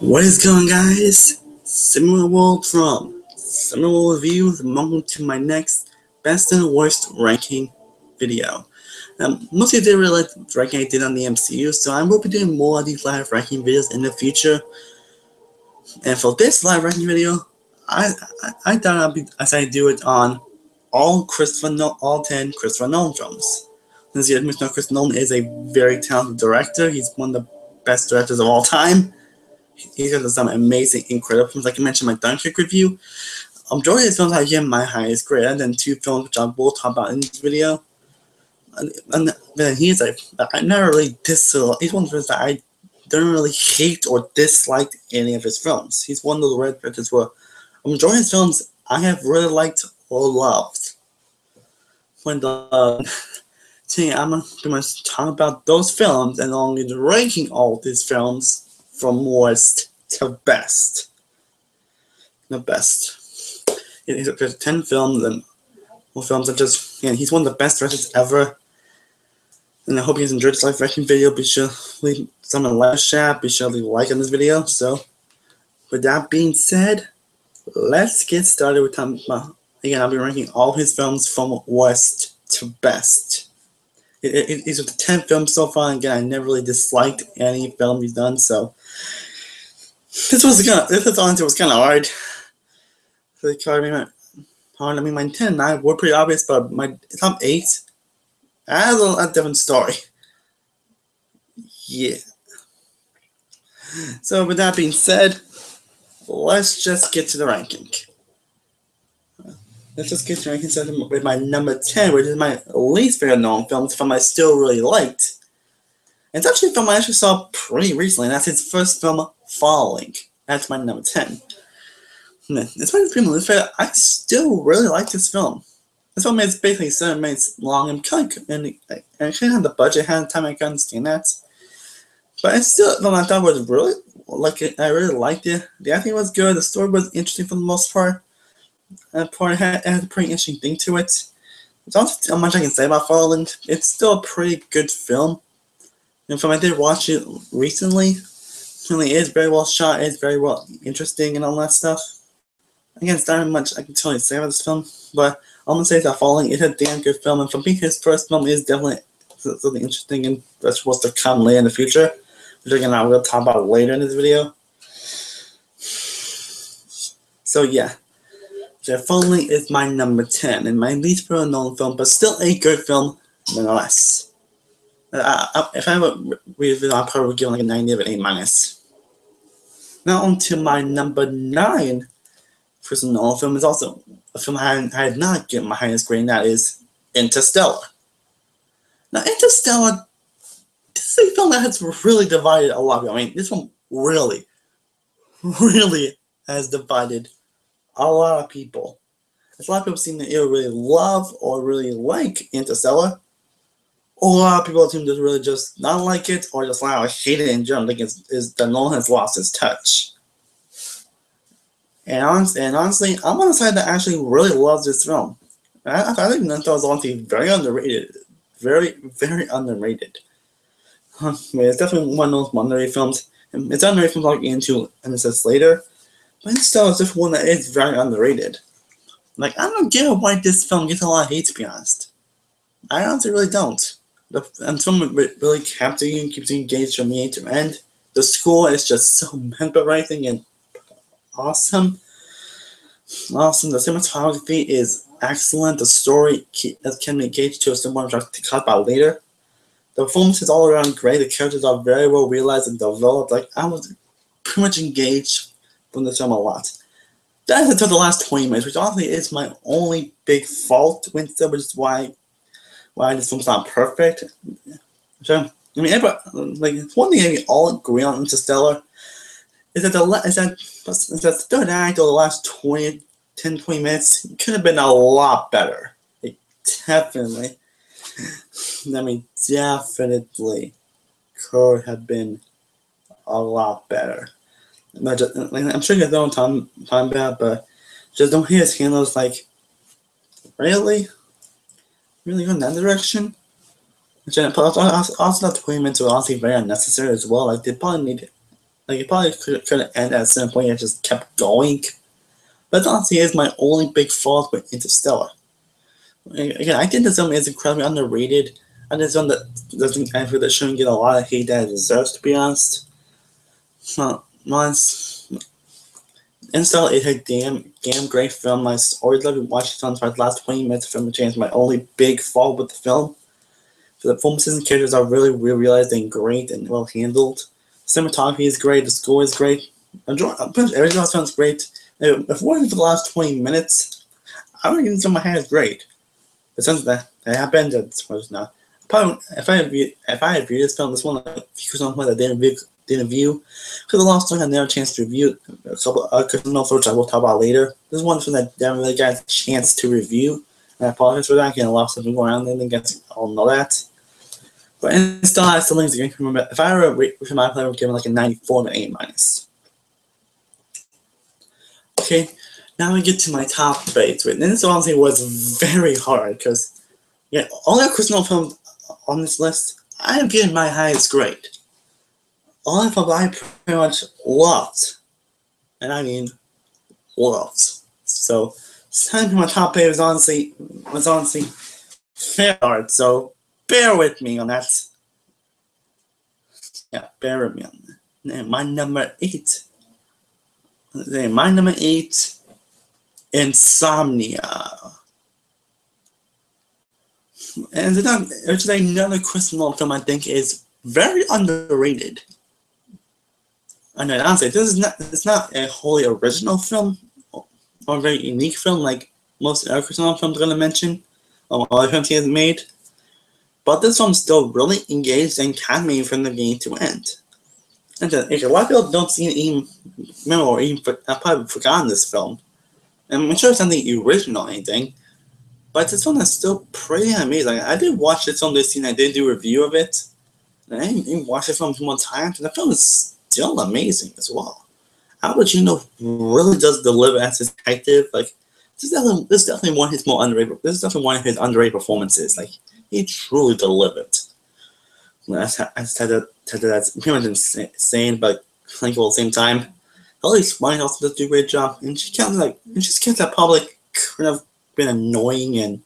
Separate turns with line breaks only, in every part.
What is going on, guys? Similar World from Similar World Reviews, and welcome to my next best and worst ranking video. Most of you did really like the ranking I did on the MCU, so I will be doing more of these live ranking videos in the future. And for this live ranking video, I thought I'd do it on all 10 Christopher Nolan films. Since you know, Christopher Nolan is a very talented director. He's one of the best directors of all time. He's got some amazing, incredible films. Like I mentioned in my Dunkirk review, majority of his films I give my highest grade, and then two films which I will talk about in this video. And then he's like, I never really dislike. He's one of those that I don't really hate or dislike any of his films. He's one of the rare directors where a majority of his films I have really liked or loved. When today I'm going to talk about those films and along with ranking all these films from worst to best. The best. There's 10 films, and all films are just, he's one of the best directors ever. And I hope you guys enjoyed this live ranking video. Be sure to leave some like, share, be sure to leave a like on this video. So, with that being said, let's get started with time. Again, I'll be ranking all his films from worst to best. These are the 10 films so far. Again, I never really disliked any film he's done, so this honestly was kind of hard. I mean, my 10 and 9 were pretty obvious, but my top 8 has a different story. Yeah. So with that being said, let's just get to the ranking. Let's just get to ranking with my number 10, which is my least favorite known film, film I still really liked. And it's actually a film I actually saw pretty recently, and that's his first film, Falling. That's my number 10. It's my least favorite. I still really like this film. This film is basically 7 minutes long, and I kind of had the budget, had the time, I can understand that. But it's still a film I thought was really, I really liked it. The acting was good, the story was interesting for the most part. And it had a pretty interesting thing to it. There's not much I can say about Falling. It's still a pretty good film. And from I did watch it recently, it really is very well shot, it's very well interesting and all that stuff. Again, it's not much I can totally say about this film, but I'm gonna say that Falling is a damn good film, and for me, his first film is definitely something interesting and that's supposed to come later in the future, which again I will talk about later in this video. So yeah. Falling is my number 10 and my least favorite Nolan film, but still a good film nonetheless. If I have a review, I'll probably give it like a 90 of an A-. Now on to my number 9 Christopher Nolan film. Is also a film I had not given my highest grade, and that is Interstellar. Now Interstellar, this is a film that has really divided a lot of people. I mean, this one really has divided a lot of people. There's a lot of people seem to either really love or really like Interstellar, or a lot of people seem to really just not like it or just hate it in general. Think that Nolan has lost his touch. And honestly, I'm on the side that actually really loves this film. I think Interstellar is honestly very underrated, very underrated. It's definitely one of those underrated films. It's underrated films I'll get into later. But Interstellar is just one that is very underrated. I don't get why this film gets a lot of hate, to be honest. I honestly really don't. And film really captures you and keeps you engaged from beginning to end. The score is just so mesmerizing and awesome. The cinematography is excellent. The story can be engaged to a similar which I'll talk about later. The performance is all around great. The characters are very well realized and developed. I was pretty much engaged from the film a lot. That is until the last 20 minutes, which honestly is my only big fault with it, which is why this film's not perfect. So, I mean, one thing we all agree on Interstellar is that the third act or the last 10-20 minutes could have been a lot better. Definitely could have been a lot better. I'm sure you guys know what I'm talking about, but just don't hear his handlers really go in that direction. Which also the 20 minutes were honestly very unnecessary as well. They probably need Like it probably could end at some point. It just kept going. But honestly, it's my only big fault with Interstellar. Again, I think this film is incredibly underrated. And it's one that doesn't, I feel that shouldn't get a lot of hate that it deserves, to be honest. Once Interstellar is a damn great film. I always love watching the film for the last 20 minutes of the film, which is my only big fault with the film. So the performances and characters are really realized and great and well handled. Cinematography is great. The score is great. Everything else sounds great. If it wasn't for the last 20 minutes, I don't even say my head is great. But since that happened, it was not. Probably, if I had viewed this film, this one like few something that didn't view, because the last time I had never a chance to review a couple Christopher Nolan, which I will talk about later. This is one film that never really got a chance to review, and I apologize for that. Again, a lot of stuff going around there, and guys all know that. But and still, I still think it's a great film. If I were to rate for my player, I would give it like a 94 to 8 minus. Okay, now we get to my top grades. And this honestly was very hard because all the Christopher Nolan films on this list, I am getting my highest grade. All the films I pretty much loved, and I mean loved. So time for my top grade was honestly very hard. So bear with me on that. Yeah, bear with me on that. And my number 8. My number 8, Insomnia. And it's another Christopher Nolan film I think is very underrated. And honestly, it's not a wholly original film or a very unique film like most other Christopher Nolan films I'm going to mention, or other films he has made. But this film still really engaged and caught me from the beginning to end. And a lot of people don't see it even remember or even probably forgotten this film. And I'm sure it's not the original or anything, but this one is still pretty amazing. I did watch this film this season. I did do a review of it. And I even watched the film one time. And the film is still amazing as well. Al Pacino really does deliver as his detective. Like this is definitely one of his more underrated. This is definitely one of his underrated performances. Like he truly delivered. That's pretty much insane, but thankful at the same time. Hilary Swank also does do a great job, and she kept that public kind of been annoying and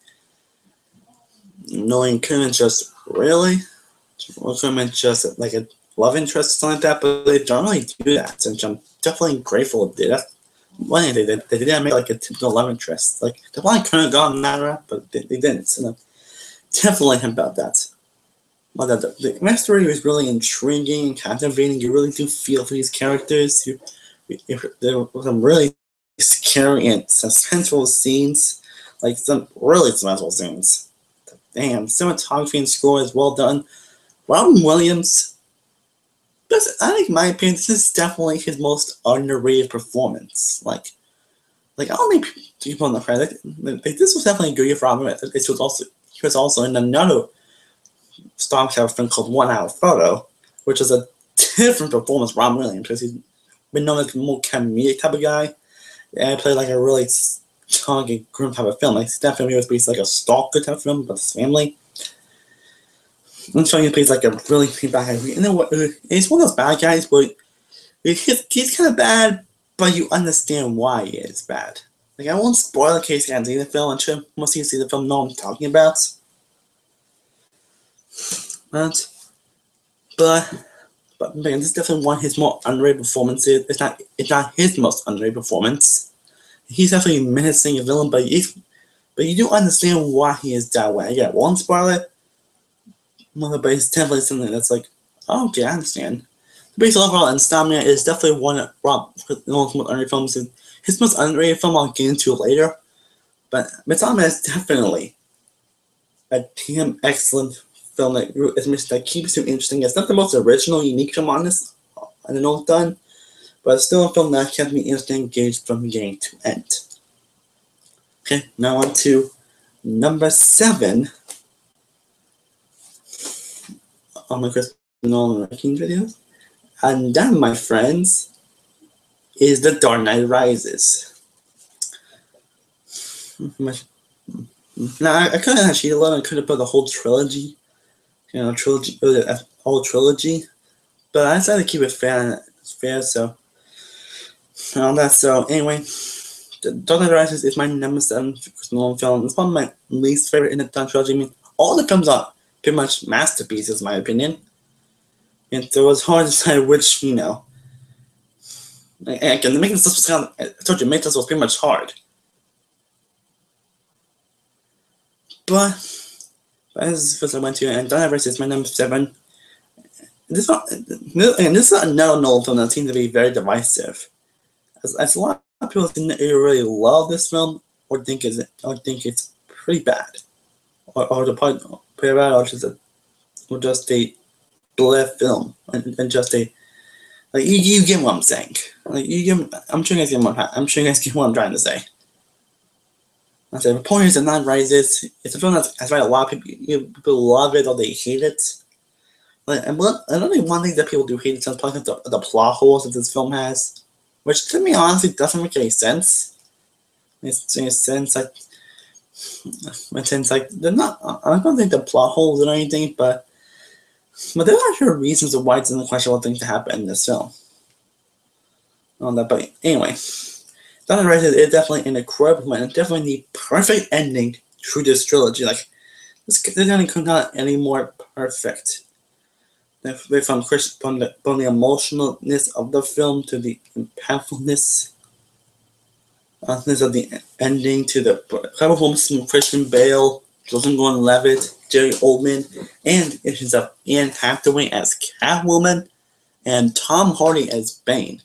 couldn't just really, couldn't just like a love interest or something like that, but they don't really do that, and I'm definitely grateful they did that. One thing they didn't make like a typical love interest, like they probably could have gone that route, but they didn't. So I'm definitely happy about that. But the mystery was really intriguing and captivating. You really do feel for these characters. There were some really scary and suspenseful scenes, like some really suspenseful scenes. Damn, cinematography and score is well done. Robin Williams, I think in my opinion, this is definitely his most underrated performance. Like I don't think people on the credit. Like, this was definitely a good year for Robin Williams. He was also in another Stardust have a film called 1 Hour Photo, which is a different performance from Robin Williams because he's been known as a more comedic type of guy. And I played like a really strong and grim type of film. Like that film was basically like a stalker type of film about his family. I'm showing he plays like a really bad guy. And then he's one of those bad guys, but he's kind of bad, but you understand why he is bad. Like I won't spoil in case you haven't seen the film. I'm sure most of you see the film know what I'm talking about. But man, this is definitely one of his more underrated performances. It's not his most underrated performance. He's definitely menacing a villain, but you do understand why he is that way. Yeah, won't spoil it. But it's definitely something that's like, oh, okay, I understand. Basically, overall, Insomnia is definitely one of Rob Nolan's most underrated films. His most underrated film I'll get into later. But Insomnia is definitely a damn excellent film that keeps you interesting. It's not the most original, unique film on this, I don't know what's done, but it's still a film that kept me interested and engaged from beginning to end. Okay, now on to number 7 on my Christopher Nolan ranking videos. And that, my friends, is The Dark Knight Rises. Now, I could have actually I could have put the whole trilogy, whole trilogy, but I decided to keep it fair. fair. So all that. So anyway, The Dark Knight Rises is my number 7 Christopher Nolan film. It's one of my least favorite in the Dark trilogy. I mean, all the films are pretty much masterpieces, in my opinion. And so it's hard to decide which, again, making this was kind of, I told you, making this was pretty much hard. But this is the first I went to, and Dark Knight Rises is my number 7. This is another Nolan film that seems to be very divisive. As a lot of people seem to really love this film, or think it's pretty bad, or pretty bad, or just a bleh film, and just a you get what I'm saying. I'm sure you guys get what I'm trying to say. The point is, that Dark Knight Rises, it's a film that's right. A lot of people love it or they hate it. And I don't think one thing that people do hate is probably the plot holes that this film has, which to me honestly doesn't make any sense. It's in a sense like they're not. I don't think the plot holes or anything, but there are actual reasons of why it's an questionable thing to happen in this film. But anyway, Dark Knight Rises is definitely an incredible and definitely the perfect ending to this trilogy. Like this ending could not any more perfect. From the emotionalness of the film to the impactfulness of the ending to the incredible performances from Christian Bale, Joseph Gordon-Levitt, Jerry Oldman, and it ends up Anne Hathaway as Catwoman and Tom Hardy as Bane.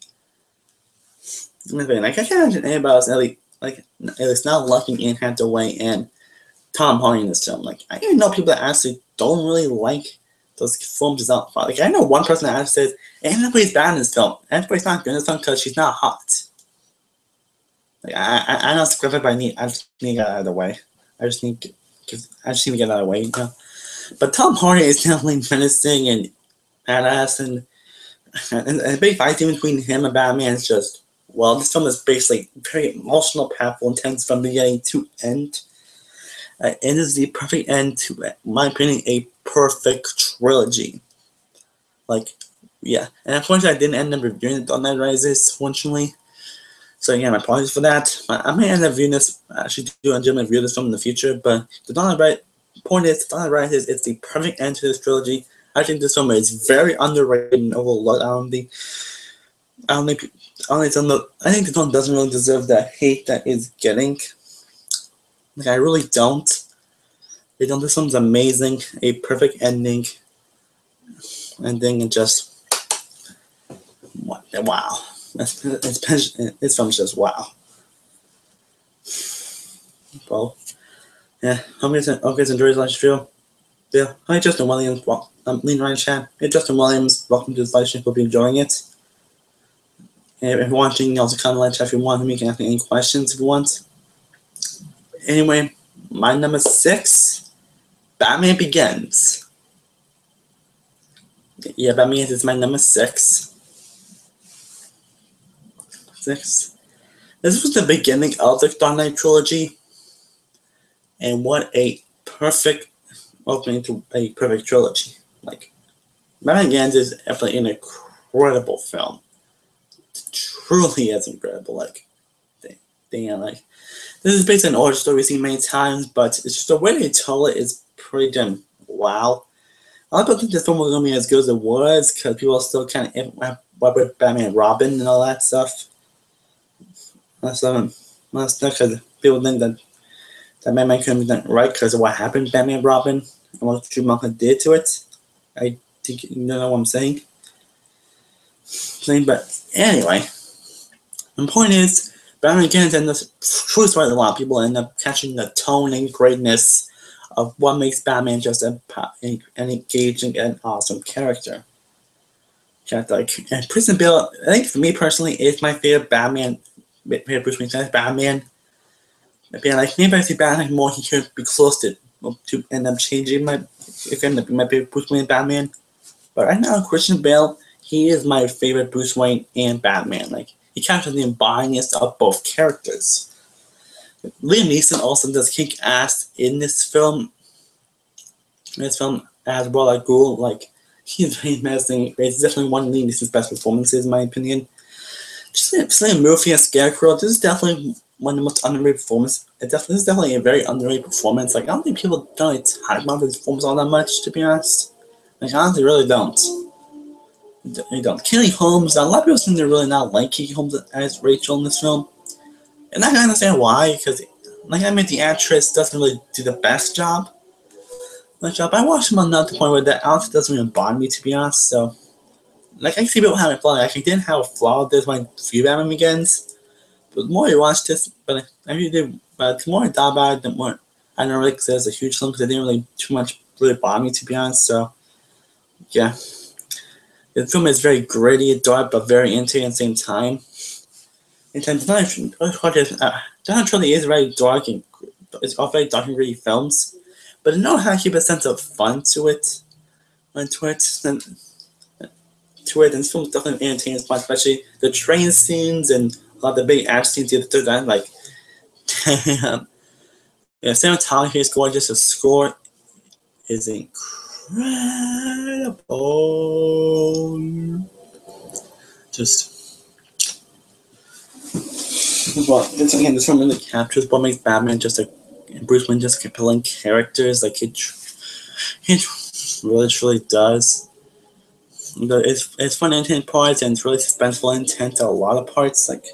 I can't imagine anybody else at least not liking Anne Hathaway and Tom Hardy in this film. I even know people that actually don't really like those films is not fun. I know one person that actually says Anne Hathaway's bad in this film. Anne Hathaway's not good in this film because she's not hot. I know it's scripted, but I just need to get out of the way. I just need to get out of the way, But Tom Hardy is definitely menacing and badass, and a big fight scene between him and Batman is just, this film is basically very emotional, powerful, intense from beginning to end. It is the perfect end to, in my opinion, a perfect trilogy. And unfortunately, I didn't end up reviewing The Dark Knight Rises, fortunately. So again, my apologies for that. I may end up reviewing this, actually do a legitimate review of this film in the future, but The Dark Knight Rises, it's the perfect end to this trilogy. I think this film is very underrated and overlooked. I think this film doesn't really deserve the hate that it's getting. I really don't. This film's amazing, a perfect ending, and just wow. This film's just wow. Well, yeah. Hope you guys enjoyed this video. Yeah. Hi, Justin Williams. I'm Lean Ryan Chan. Hey, Justin Williams. Welcome to this live stream. Hope you're enjoying it. And if you're watching, you also comment, chat if you want. You can ask me any questions if you want. Anyway, my number 6, Batman Begins. Yeah, Batman is my number 6. This was the beginning of the Dark Knight trilogy, and what a perfect opening to a perfect trilogy. Batman Begins is definitely an incredible film. It truly is incredible. This is based on an origin story we've seen many times, but it's just the way they tell it is pretty damn wow. A lot of people think this film was going to be as good as it was because people are still kind of with Batman and Robin and all that stuff. That's because people think that Batman couldn't be done right because of what happened to Batman and Robin and what Schumacher did to it. I think you know what I'm saying. But anyway, the point is, Batman Begins and this truly inspired a lot of people end up catching the tone and greatness of what makes Batman just an engaging and awesome character. And Christian Bale, I think for me personally, is my favorite Batman. Bruce Wayne Batman. Maybe I see Batman more, he could be close to end up changing my favorite Bruce Wayne Batman. But right now, Christian Bale, he is my favorite Bruce Wayne and Batman. He captures the embodiment of both characters. Liam Neeson also does kick ass in this film. As well as Ghoul. He's very amazing. It's definitely one of Liam's best performances, in my opinion. Just like Murphy as Scarecrow, this is definitely one of the most underrated performances. This is definitely a very underrated performance. Like, I don't think people don't really talk about this performance all that much, to be honest. Like, honestly, really don't. They don't. Kelly Holmes, a lot of people seem to really not like Kelly Holmes as Rachel in this film. And I can understand why, because, like I mean, the actress doesn't really do the best job. I watched him enough to the point where the outfit doesn't even bother me, to be honest. So, like, I see people having a flaw. Like, I didn't have a flaw with this when I viewed him against. But the more I watched this, but the more I thought about it, the more I don't really consider it a huge film because it didn't really too much really bother me, to be honest. So, yeah. The film is very gritty, dark, but very entertaining at the same time. Donald Truly is very dark and it's all very dark and gritty films, but it knows how to keep a sense of fun to it. And this film is definitely entertaining, especially the train scenes and a lot of the big action scenes. That like, yeah, cinematography is gorgeous. The score is incredible. Just. Well, this film really captures what makes Batman Bruce Wayne just compelling characters. Like it really truly does. It's fun and intense parts, and it's really suspenseful and intense at a lot of parts. Like,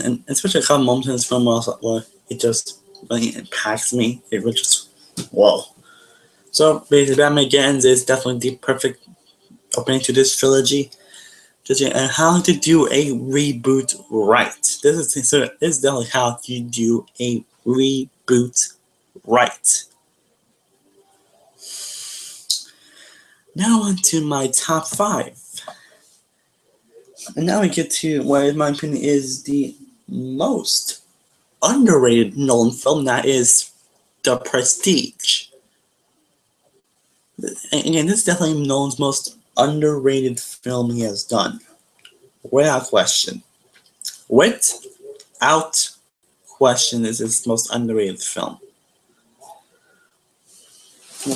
and especially a couple moments in this film where it just really impacts me. It really just whoa. So basically, Batman Begins is definitely the perfect opening to this trilogy. And how to do a reboot right. This is definitely how you do a reboot right. Now on to my top 5. And now we get to what, in my opinion, is the most underrated Nolan film. That is The Prestige. And again, this is definitely Nolan's most underrated film he has done. Without question. Without question, is his most underrated film. I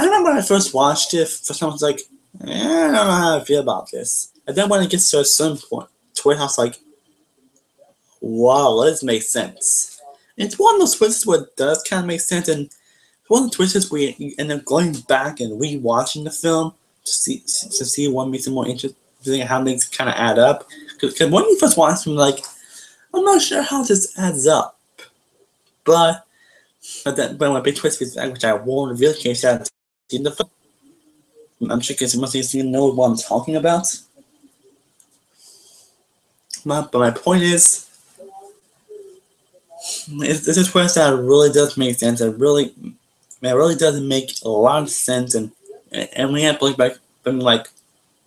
remember when I first watched it, for some I was like, I don't know how I feel about this. And then when it gets to a certain point, to where I was like, wow, this makes sense. And it's one of those twists where it does kind of make sense, and it's one of the twists where you end up going back and rewatching the film to see what makes it more interesting, and how things kind of add up. Because when you first watch them, like, I'm not sure how this adds up, but when a big twist is which I won't reveal in case you haven't seen the film. I'm sure you must know what I'm talking about. But my point is, it's a twist that really does make sense. It really does make a lot of sense, and we have to look back and like,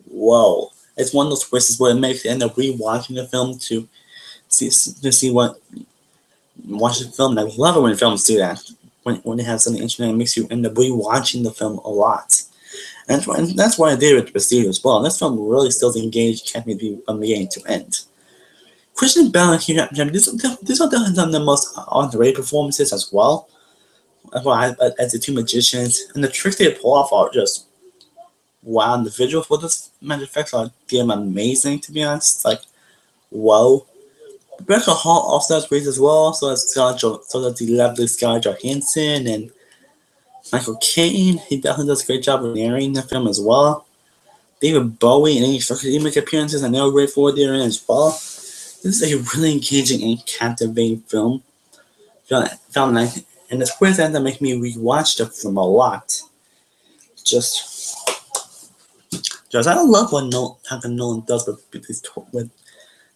whoa! It's one of those twists where it makes you end up rewatching the film to see what. Watch the film. I love it when films do that. When it has something interesting, it makes you end up rewatching the film a lot. And that's why I did with The Prestige as well. This film really still engaged, kept me from beginning to end. Christian Bale and Hugh Jackman, this one definitely some of the most underrated performances as well. As the two magicians, and the tricks they pull off are just wow. And the visuals for this magic effects are damn amazing, to be honest. Like, whoa. Rebecca Hall also has great as well. So does the lovely Scarlett Johansson and Michael Caine. He definitely does a great job of narrating the film as well. David Bowie and Amy Schumer make appearances, and they're great for therein as well. This is a really engaging and captivating film. And the twist ends up making me rewatch the film a lot. Just I love what Nolan does with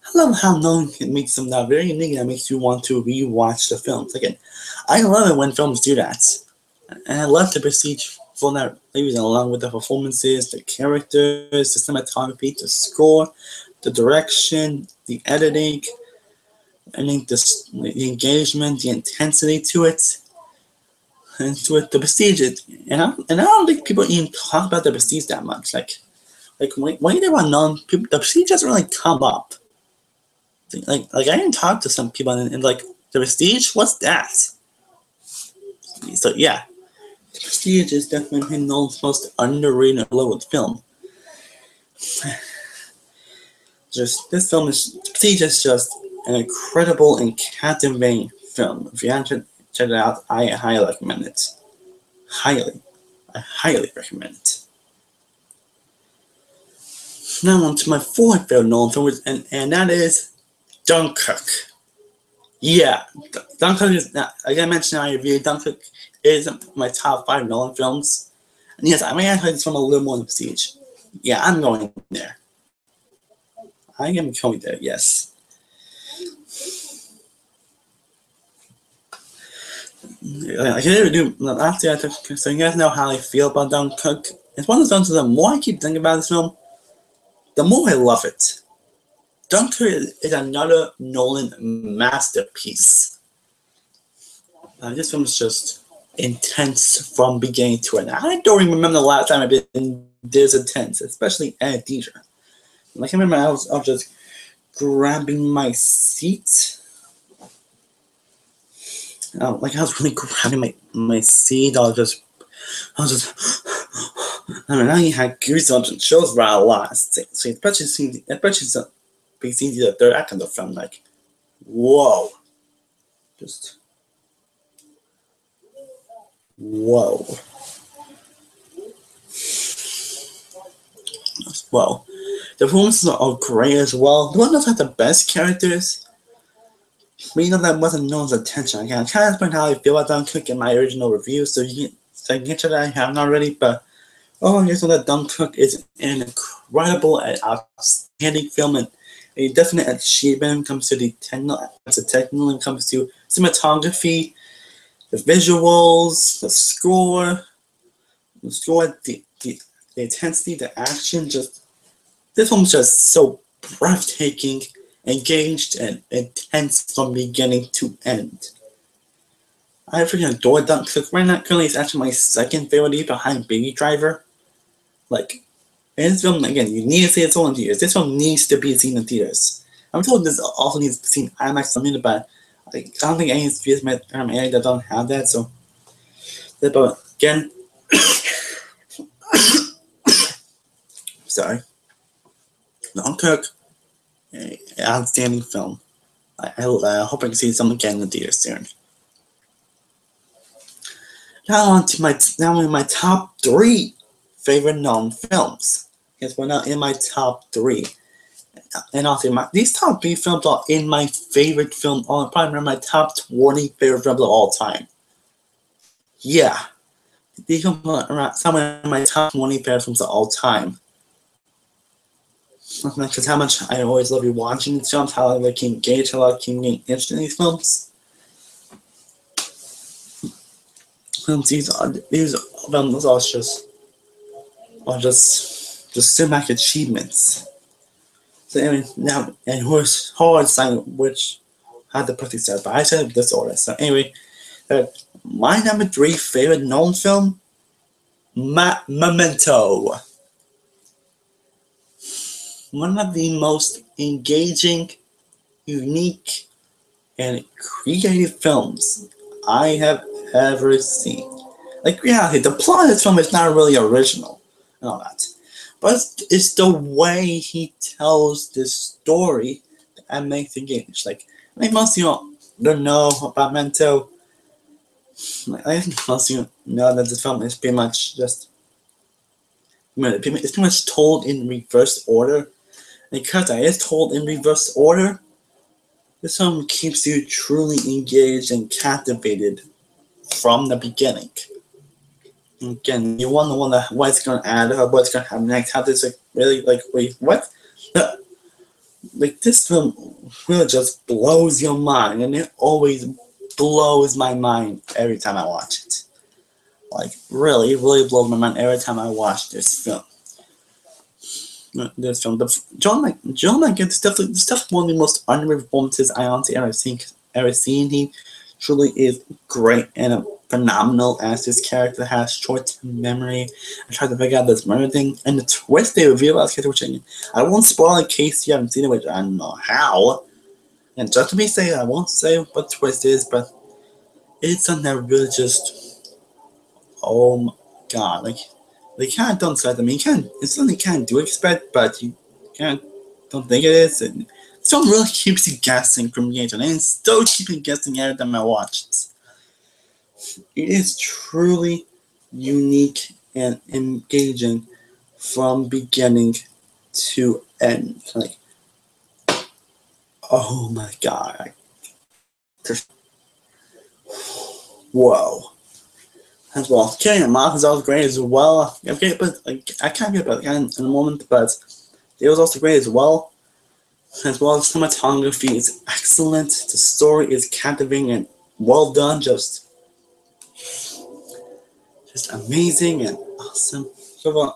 I love how Nolan can make something that very unique that makes you want to rewatch the films. Again, I love it when films do that. And I love The Prestige for that reason, along with the performances, the characters, the cinematography, the score, the direction, the editing, I think the engagement, the intensity to it. And to it, The Prestige, and I don't think people even talk about The Prestige that much. Like when you think about Nolan, The Prestige doesn't really come up. Like I didn't talk to some people and like, The Prestige, what's that? So yeah, The Prestige is definitely Nolan's most underrated Hollywood film. This film is Prestige is just an incredible and captivating film. If you haven't checked it out, I highly recommend it. I highly recommend it. Now on to my fourth favorite Nolan film, and that is Dunkirk. Yeah, Dunkirk is, like I mentioned in my review, Dunkirk is my top 5 Nolan films. And yes, I may have heard this film a little more than Prestige. Yeah, I'm going there. I am going there, yes. I can never do, last year so you guys know how I feel about Dunkirk. It's one of those films that the more I keep thinking about this film, the more I love it. Dunkirk is another Nolan masterpiece. This film is just intense from beginning to end. I don't even remember the last time I've been this intense, especially at theater. Like I remember I was just grabbing my seat. Like I was really grabbing my seat. I was just I mean, now you had goosebumps and chills right a lot. So especially the third act of the film, like, whoa. Just whoa. Well, the performances are great as well. The one that had the best characters. But you know that wasn't no one's attention. I kind of explain how I feel about Dunkirk in my original review, so you can get to that I haven't already. But I just know that Dunkirk is an incredible and outstanding film and a definite achievement when it comes to the technical, when it comes to cinematography, the visuals, the score, the intensity, the action. Just this one's just so breathtaking, engaged, and intense from beginning to end. I freaking adore Dunkirk. Right now, currently, it's actually my second favorite behind Baby Driver. Like, in this film, again, you need to see it in theaters. This film needs to be seen in theaters. I'm told this also needs to be seen in IMAX something, but I don't think any theaters in my area that don't have that. So, but again, sorry, Dunkirk, an outstanding film. I hope I can see some again in the theaters soon. Now on to my top 3 favorite Nolan films. Yes, we're now in my top 3. And also, these top 3 films are in my favorite film, probably my top 20 favorite films of all time. Yeah. These are some of my top 20 favorite films of all time. Because how much I always love watching these films, how I like engaged, how I keep getting interested in these films. These films are just cinematic achievements. So anyway, now and who's hard sign which had the perfect set, but I said this order. So anyway, my number 3 favorite Nolan film, Memento. One of the most engaging, unique, and creative films I have ever seen. Like, reality, the plot of this film is not really original and all that. But it's the way he tells this story that makes it engaged. Like, I think most of you don't know about Memento. I think most of you know that this film is pretty much just, it's pretty much told in reverse order. Because it is told in reverse order, this film keeps you truly engaged and captivated from the beginning. Again, you want to wonder what's going to add or what's going to happen next. How this really wait, what? Like this film really just blows your mind, and it always blows my mind every time I watch it. Like really, it really blows my mind every time I watch this film. John McGinn, definitely one of the most underrated performances I honestly ever seen. He truly is great and phenomenal as this character has short-term memory. I tried to figure out this memory thing, and the twist they reveal about this character, which I won't spoil in case you haven't seen it, which I don't know how. And just to be safe, I won't say what the twist is, but it's something that really just oh my god, like they kind of don't expect. I mean, it's something you kind of do expect, but you kind of don't think it is. And so it really keeps you guessing from the end, and still keeping guessing every time I watch it. It is truly unique and engaging from beginning to end. Like, oh my god, whoa. As well, killing him off is also great as well. Okay, but like, I can't get about that in a moment, but it was also great as well. As well as cinematography is excellent. The story is captivating and well done. Just amazing and awesome.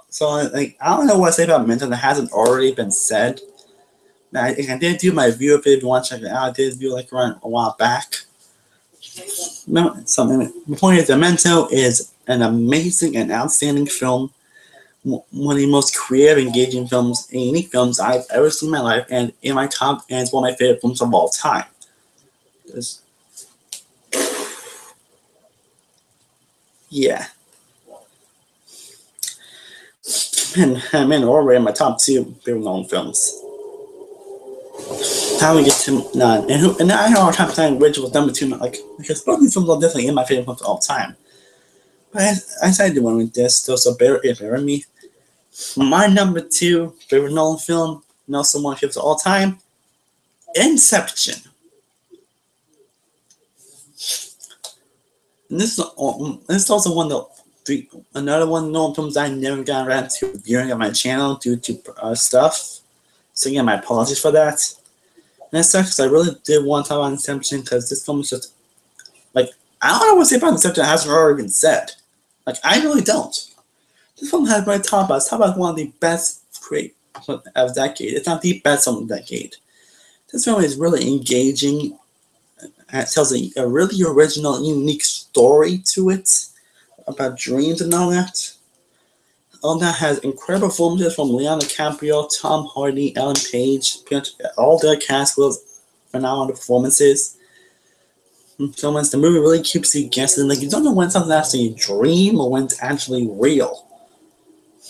So like, I don't know what to say about Minton that hasn't already been said. I did do my review of it. If you want to check it out, I did review like around a while back. So the point is, Memento is an amazing and outstanding film. One of the most creative, engaging films, and unique films I've ever seen in my life, and in my top, and it's one of my favorite films of all time. Yeah. And I'm in already in my top 2 favorite Nolan films. How we get to none, and I know our top 10, which was number 2, like, because both these films are definitely in my favorite films of all time. But I decided to win with this, so bear with me. My number 2 favorite Nolan film, also one of my favorites of all time, Inception. And this is also one of another one of the Nolan films I never got around to reviewing on my channel due to stuff. So again, my apologies for that. And it sucks because I really did want to talk about Inception because this film is just, like, I don't know what to say about Inception that hasn't already been said. Like, I really don't. This film has my top about. It's top about one of the best of the decade. It's not the best of the decade. This film is really engaging. It tells a really original, unique story to it about dreams and all that. All that has incredible performances from Leonardo DiCaprio, Tom Hardy, Ellen Page. All their cast was phenomenal performances. So when the movie really keeps you guessing, like, you don't know when something's actually a dream or when it's actually real.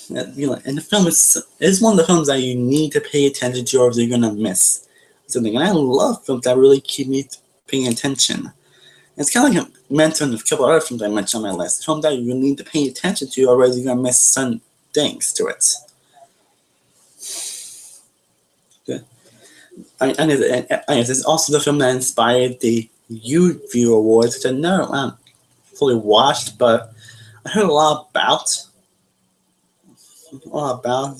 You know, and the film is one of the films that you need to pay attention to, or you're gonna miss something. And I love films that really keep me paying attention. It's kind of like I mentioned a couple other films I mentioned on my list. Films that you need to pay attention to, or you're gonna miss some things to it. Good. And it's also the film that inspired the U-View Awards, which I never fully watched, but I heard a lot about because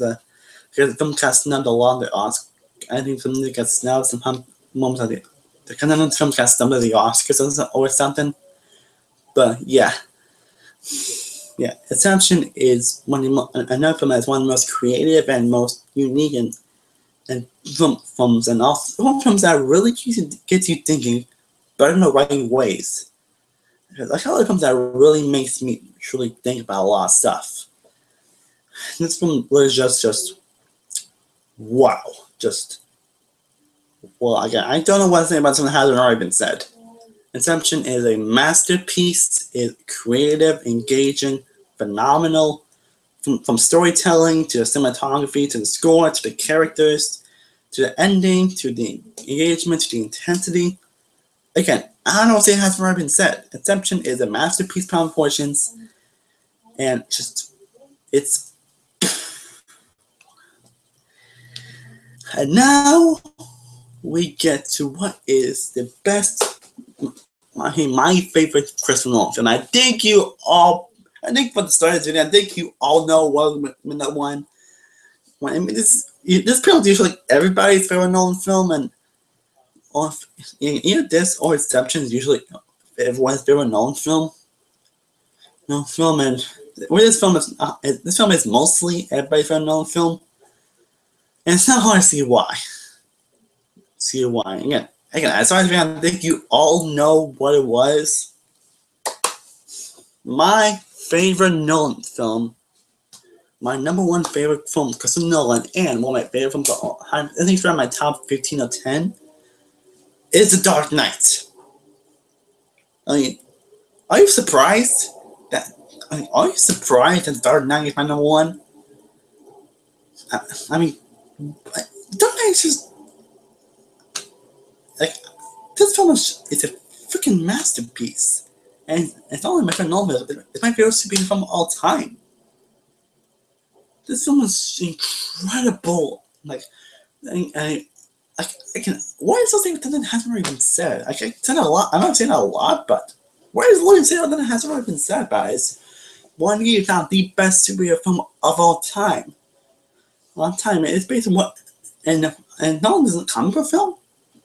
the film got snubbed a lot of the Oscars. I think the film got snubbed some moments of the kind of film got snubbed at the Oscars or something. But yeah, Inception is another film that's one of the most creative and most unique and films, and also films that really gets you thinking, but in the right ways. Like how other films that really makes me truly think about a lot of stuff. This film was just wow. Again, I don't know what to say about something that hasn't already been said. Inception is a masterpiece. It's creative, engaging, phenomenal. From storytelling to the cinematography to the score to the characters to the ending to the engagement to the intensity. Again, I don't know what to say hasn't already been said. Inception is a masterpiece by proportions, and it's. And now we get to what is the best, my favorite Christopher Nolan film. I think for the start of the video, I think you all know what that one. I mean, this film is usually everybody's favorite Nolan film, and either this or Inception is usually everyone's favorite Nolan film. And this film is mostly everybody's favorite Nolan film. And it's not hard to see why. Again, as far as I think you all know what it was. My favorite Nolan film, my number 1 favorite film, Christopher Nolan, and one of my favorite films of all time, I think it's around my top 15 or 10, is The Dark Knight. I mean, are you surprised that are you surprised that Dark Knight is my number one? I mean, Dark Knight is just like, this film is a freaking masterpiece, and it's not only my favorite novel, it's my favorite superhero film of all time. This film is incredible. Like, I can. What is something that hasn't already been said? I can say a lot. I'm not saying a lot, but what is Logan saying that hasn't already been said, guys? One is not the best superhero film of all time. It's based on what, and not only is it a comic book film,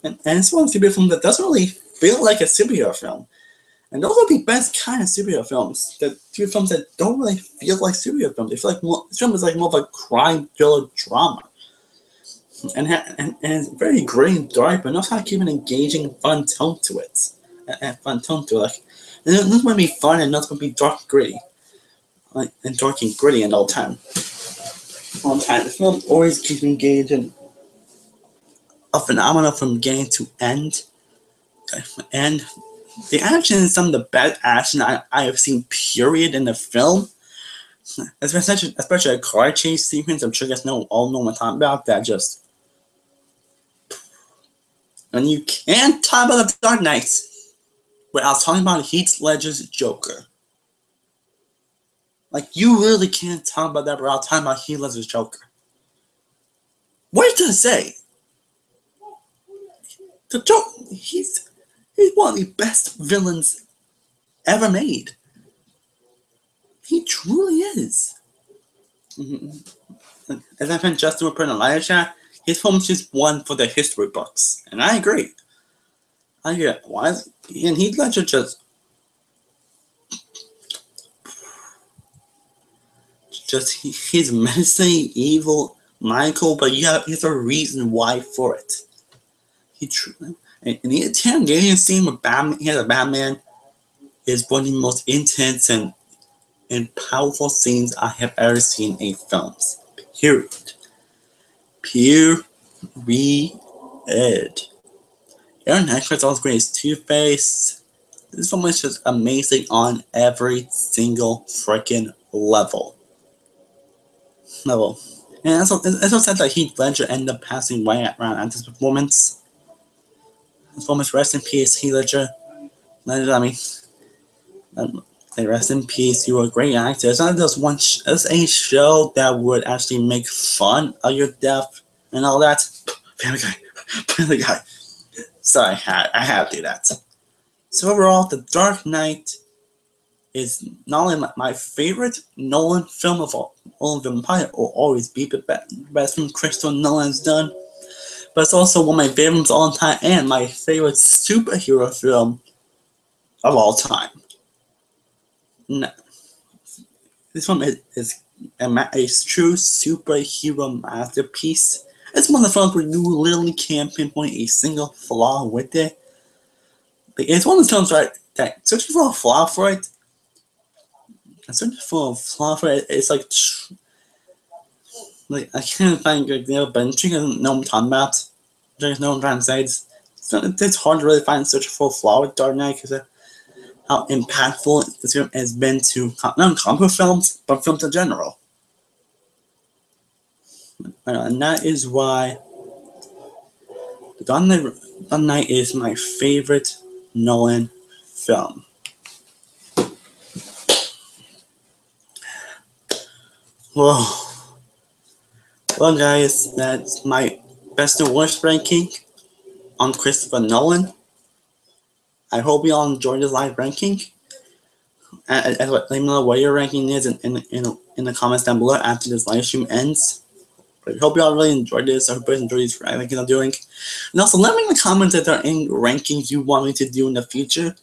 and it's one superhero film that doesn't really feel like a superhero film. And those are the best kind of superhero films. The two films that don't really feel like superhero films. They feel like this film is like more of a crime thriller drama. And it's very gritty and dark, but knows how to keep an engaging, fun tone to it. Like, and it knows when to be fun and knows when to be dark and gritty. Like, and dark and gritty and all the time. The film always keeps me engaged in a phenomenon from beginning to end. And the action is some of the best action I have seen, period, in the film. Especially a car chase sequence. I'm sure you guys all know what I'm talking about. That just. And you can't talk about the Dark Knight without talking about Heath Ledger's Joker. Like, you really can't talk about that without talking about Heath Ledger's Joker. What are you going to say? The Joker, he's one of the best villains ever made. He truly is. As I mentioned, Justin will put in a live chat, his film's just one for the history books. And I agree. Why is and Heath Ledger just he's menacing, evil, Michael, but there's a reason why for it. And the interrogation scene with Batman, Batman is one of the most intense and powerful scenes I have ever seen in films. Period. Aaron Eckhart always great as Two-Face. This film is just amazing on every single freaking level. And it's also sad that Heath Ledger ended up passing away around at this performance. His performance, rest in peace, Heath Ledger. Rest in peace. You were a great actor. It's not just a show that would actually make fun of your death and all that. Family Guy. Sorry, I had to do that. So overall, The Dark Knight is not only my favorite Nolan film of all of them, probably will always be the best film Christopher Nolan's done, but it's also one of my favorites of all time and my favorite superhero film of all time. This film is a true superhero masterpiece. It's one of the films where you literally can't pinpoint a single flaw with it. It's one of the films that searching for a flaw for it. It's like I can't find a good example, but I'm sure you know what I'm talking about. There's no one trying to say it's hard to really find such a full flaw with Dark Knight because of how impactful this film has been to not comic book films, but films in general. And that is why The Dark Knight is my favorite Nolan film. Well, guys, that's my best and worst ranking on Christopher Nolan. I hope you all enjoyed this live ranking. Let me know what your ranking is in the comments down below after this live stream ends. But I hope you all really enjoyed this. I hope you enjoyed these rankings I'm doing. And also, let me know in the comments if there are any rankings you want me to do in the future.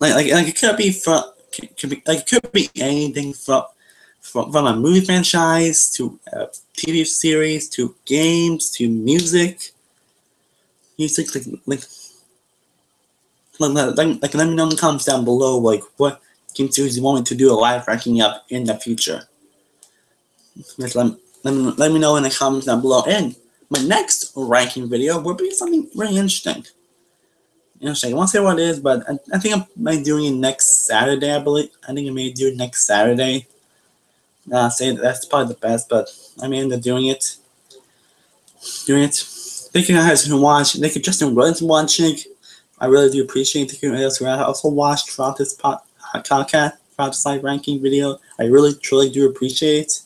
Like it could be it could be anything from a movie franchise to a TV series to games to music. Let me know in the comments down below what game series you want me to do a live ranking up in the future. Let me know in the comments down below. And my next ranking video will be something really interesting. I won't say what it is, but I think I might be doing it next Saturday, I believe. I think I may do it next Saturday. Say that's probably the best, but I may end up doing it. Thank you guys who watched. Thank you, Justin Williams, for watching. I really do appreciate it. Thank you guys who also watched throughout this podcast, throughout this live ranking video. I really, truly do appreciate it.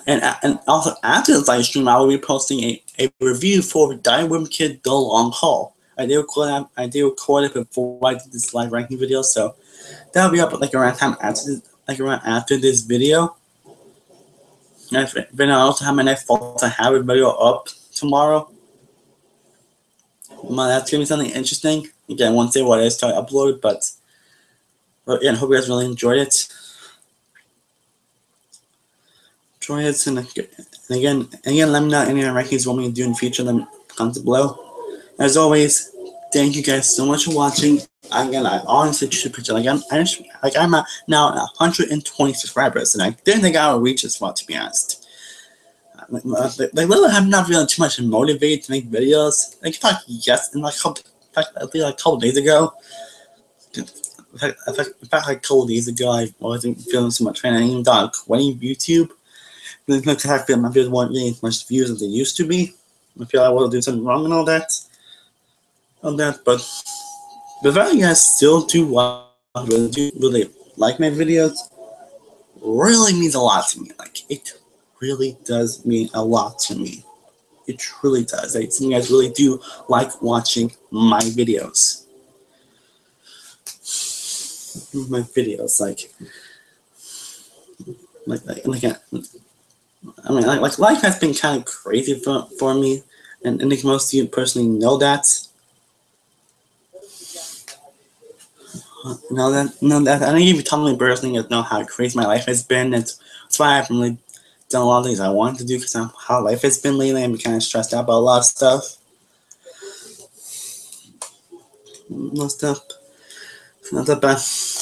And also after this live stream, I will be posting a review for Die Women Kid The Long Haul. I did record it before I did this live ranking video, so that'll be up like around after this video. Then I also have my next False I Have a video up tomorrow. That's gonna be something interesting. Again, I won't say what it is till I upload it, but yeah, I hope you guys really enjoyed it. And again, let me know any rankings you want me to do in the future. Let me comment below. As always, thank you guys so much for watching. Again, I honestly should picture I'm at now 120 subscribers, and I didn't think I would reach this far, to be honest. They really have not feeling too much motivated to make videos. Like in fact, yes, in like I think like a couple days ago. In fact, like a couple days ago, I wasn't feeling so much. I even thought quitting YouTube. Because I feel my videos weren't getting as much views as they used to be. I feel I will do something wrong and all that. But the fact you guys still do really like my videos really means a lot to me. Like it really does mean a lot to me. It truly does. Like, you guys really do like watching my videos. I mean, like life has been kind of crazy for me, and I think most of you personally know that. I think if you tell me personally, you know how crazy my life has been. That's why I haven't really done a lot of things I wanted to do because of how life has been lately. I'm kind of stressed out about a lot of stuff. Not that bad.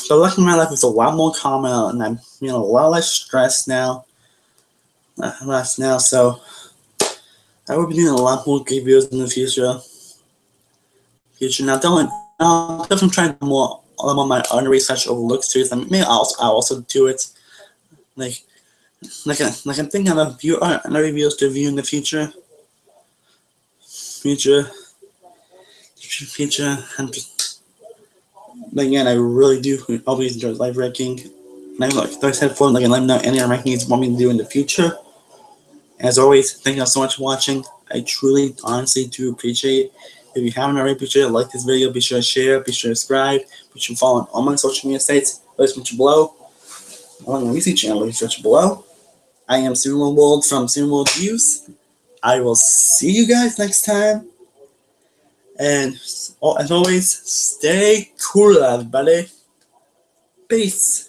But luckily, my life is a lot more calmer, and I'm a lot less stressed now. So I will be doing a lot more great videos in the future. Now, I'll definitely try to do more of my underresearch overlooks too. So maybe I'll also do it. Like I'm thinking of a few other videos to view in the future. And again, I really do always enjoy live ranking. And like I said before, let me know any rankings you want me to do in the future. As always, thank you all so much for watching. I truly, honestly do appreciate it. If you haven't already, be sure to like this video, be sure to share, be sure to subscribe, be sure to follow on all my social media sites. Links below. On my YouTube channel, links below. I am Cinnamon World from Cinnamon World Views. I will see you guys next time. And as always, stay cool, everybody. Peace.